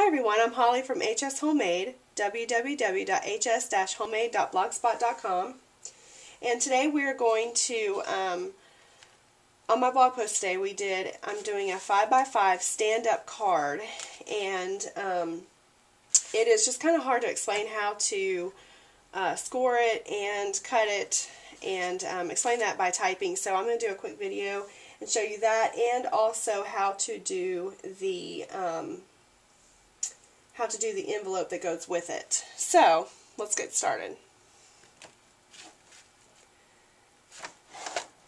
Hi everyone, I'm Holly from HS Homemade, www.hs-homemade.blogspot.com, and today we are going to, on my blog post today I'm doing a 5x5 stand-up card, and it is just kind of hard to explain how to score it and cut it and explain that by typing, so I'm going to do a quick video and show you that, and also how to do the envelope that goes with it. So, let's get started.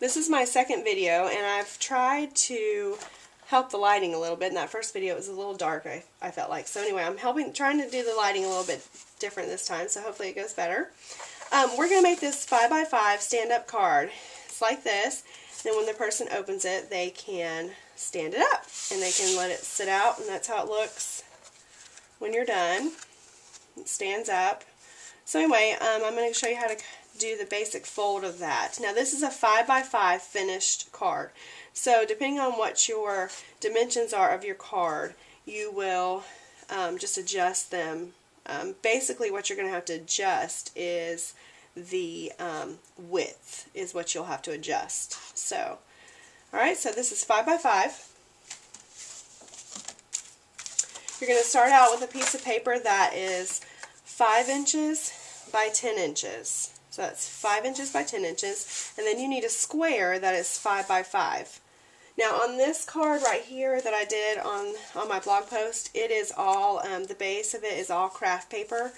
This is my second video, and I've tried to help the lighting a little bit. In that first video, it was a little dark, I felt like. So anyway, I'm trying to do the lighting a little bit different this time, so hopefully it goes better. We're going to make this 5x5 stand-up card. It's like this. Then when the person opens it, they can stand it up, and they can let it sit out, and that's how it looks when you're done. It stands up. So anyway, I'm going to show you how to do the basic fold of that. Now this is a 5x5 finished card. So depending on what your dimensions are of your card, you will just adjust them. Basically what you're going to have to adjust is the width is what you'll have to adjust. So, alright, so this is 5x5. You're going to start out with a piece of paper that is 5 inches by 10 inches. So that's 5 inches by 10 inches. And then you need a square that is 5x5. Now on this card right here that I did on my blog post, it is all, the base of it is all craft paper.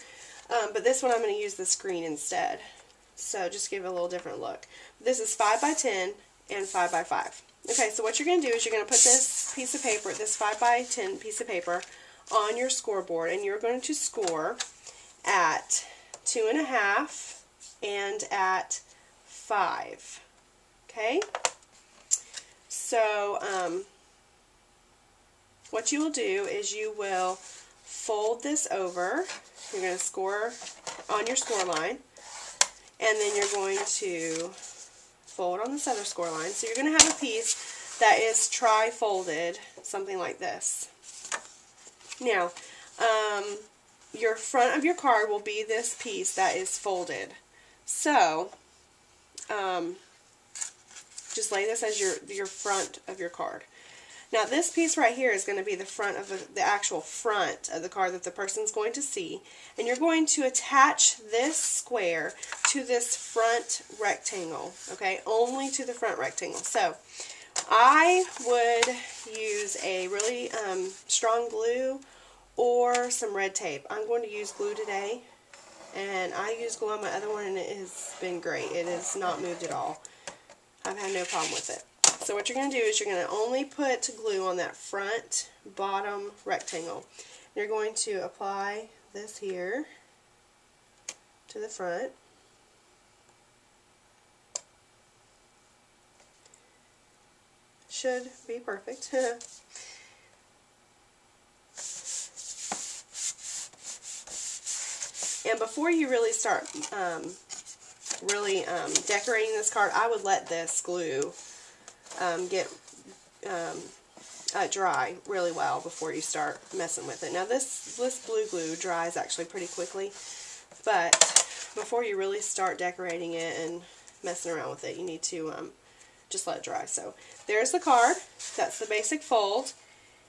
But this one I'm going to use the screen instead. So just give it a little different look. This is 5x10 and 5x5. Okay, so what you're going to do is you're going to put this piece of paper, this 5x10 piece of paper, on your scoreboard, and you're going to score at 2.5 and at 5. Okay? So, what you will do is you will fold this over. You're going to score on your score line, and then you're going to fold on this other score line. So you're going to have a piece that is tri-folded, something like this. Now, your front of your card will be this piece that is folded. So, just lay this as your front of your card. Now, this piece right here is going to be the front of the actual front of the card that the person's going to see. And you're going to attach this square to this front rectangle. Okay, only to the front rectangle. So, I would use a really strong glue or some red tape. I'm going to use glue today, and I used glue on my other one, and it has been great. It has not moved at all. I've had no problem with it. So what you're going to do is you're going to only put glue on that front bottom rectangle. You're going to apply this here to the front. Should be perfect. And before you really start decorating this card, I would let this glue get dry really well before you start messing with it. Now this blue glue dries actually pretty quickly, but before you really start decorating it and messing around with it, you need to just let it dry. So there's the card. That's the basic fold.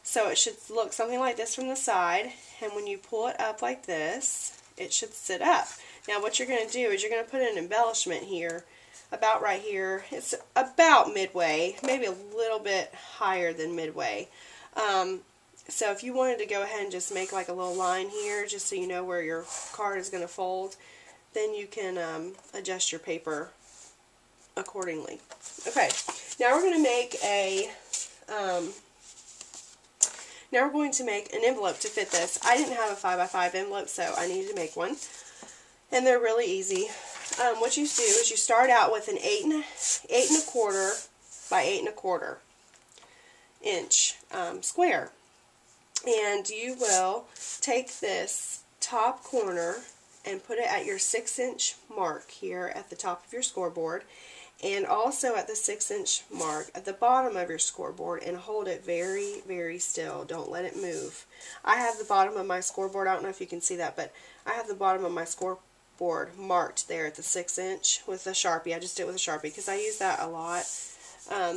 So it should look something like this from the side, and when you pull it up like this, it should sit up. Now what you're going to do is you're going to put an embellishment here, about right here. It's about midway, maybe a little bit higher than midway. So if you wanted to go ahead and just make like a little line here, just so you know where your card is going to fold, then you can adjust your paper accordingly. Okay, now we're going to make an envelope to fit this. I didn't have a 5x5 envelope, so I needed to make one. And they're really easy. What you do is you start out with an 8 1/4 by 8 1/4 inch square. And you will take this top corner and put it at your 6-inch mark here at the top of your scoreboard. and also at the 6-inch mark at the bottom of your scoreboard, and hold it very, very still. Don't let it move. I have the bottom of my scoreboard, I don't know if you can see that, but I have the bottom of my scoreboard marked there at the 6-inch with a Sharpie. I just did it with a Sharpie because I use that a lot.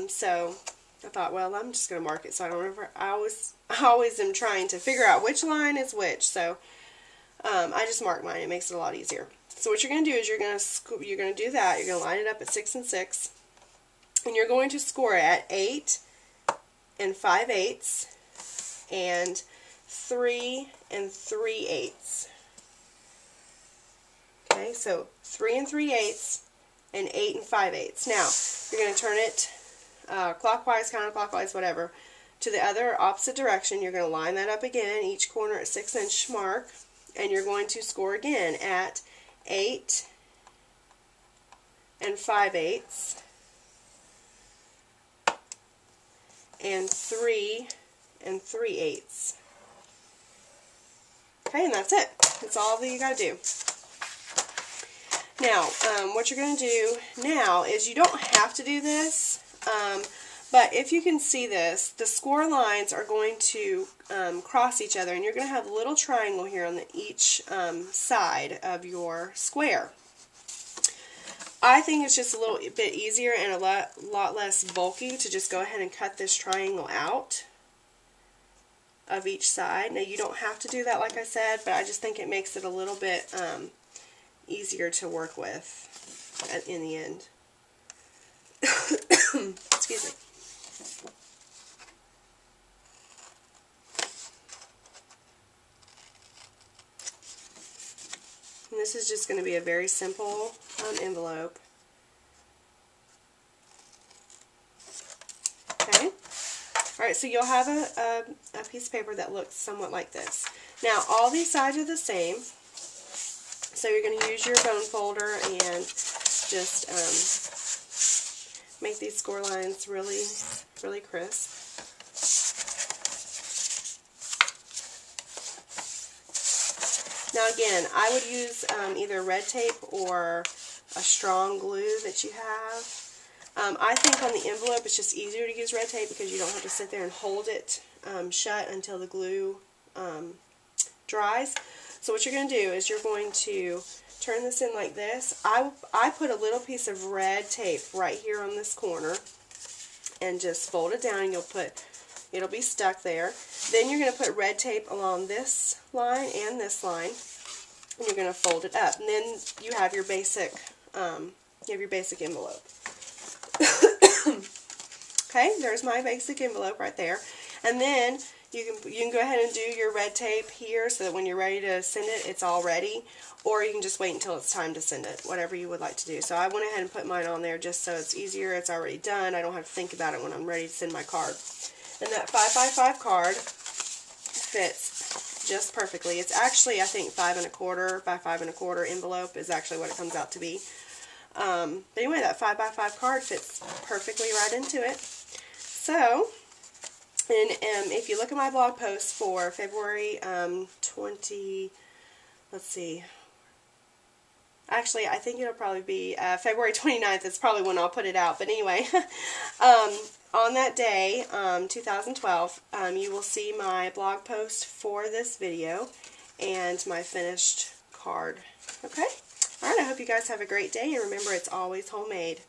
So I thought, well, I'm just going to mark it so I don't ever, I always am trying to figure out which line is which, so I just mark mine. It makes it a lot easier. So what you're going to do is you're going to do that. You're going to line it up at 6 and 6, and you're going to score it at 8 and 5/8 and 3 and 3/8. Okay, so 3 and 3/8 and 8 and 5/8. Now you're going to turn it clockwise, counterclockwise, whatever, to the other opposite direction. You're going to line that up again, each corner at 6-inch mark, and you're going to score again at 8 and 5/8 and 3 and 3/8. Okay, and that's it. That's all that you got to do. Now, what you're going to do now is, you don't have to do this, but if you can see this, the score lines are going to cross each other, and you're going to have a little triangle here on each side of your square. I think it's just a little bit easier and a lot less bulky to just go ahead and cut this triangle out of each side. Now, you don't have to do that, like I said, but I just think it makes it a little bit easier to work with in the end. Excuse me. And this is just going to be a very simple envelope. Okay? Alright, so you'll have a piece of paper that looks somewhat like this. Now, all these sides are the same, so you're going to use your bone folder and just make these score lines really, really crisp. Now again, I would use either red tape or a strong glue that you have. I think on the envelope it's just easier to use red tape because you don't have to sit there and hold it shut until the glue dries. So what you're going to do is you're going to turn this in like this. I put a little piece of red tape right here on this corner and just fold it down, and it'll be stuck there. Then you're going to put red tape along this line and this line, and you're going to fold it up. And then you have your basic envelope. Okay, there's my basic envelope right there. And then you can go ahead and do your red tape here so that when you're ready to send it, it's all ready. Or you can just wait until it's time to send it, whatever you would like to do. So I went ahead and put mine on there just so it's easier. It's already done. I don't have to think about it when I'm ready to send my card. And that 5x5 card fits just perfectly. It's actually, I think, 5 1/4 by 5 1/4 envelope is actually what it comes out to be. But anyway, that 5x5 card fits perfectly right into it. So, and if you look at my blog post for February 20, let's see, actually I think it'll probably be February 29th is probably when I'll put it out, but anyway, on that day, 2012, you will see my blog post for this video and my finished card. Okay? Alright, I hope you guys have a great day, and remember, it's always homemade.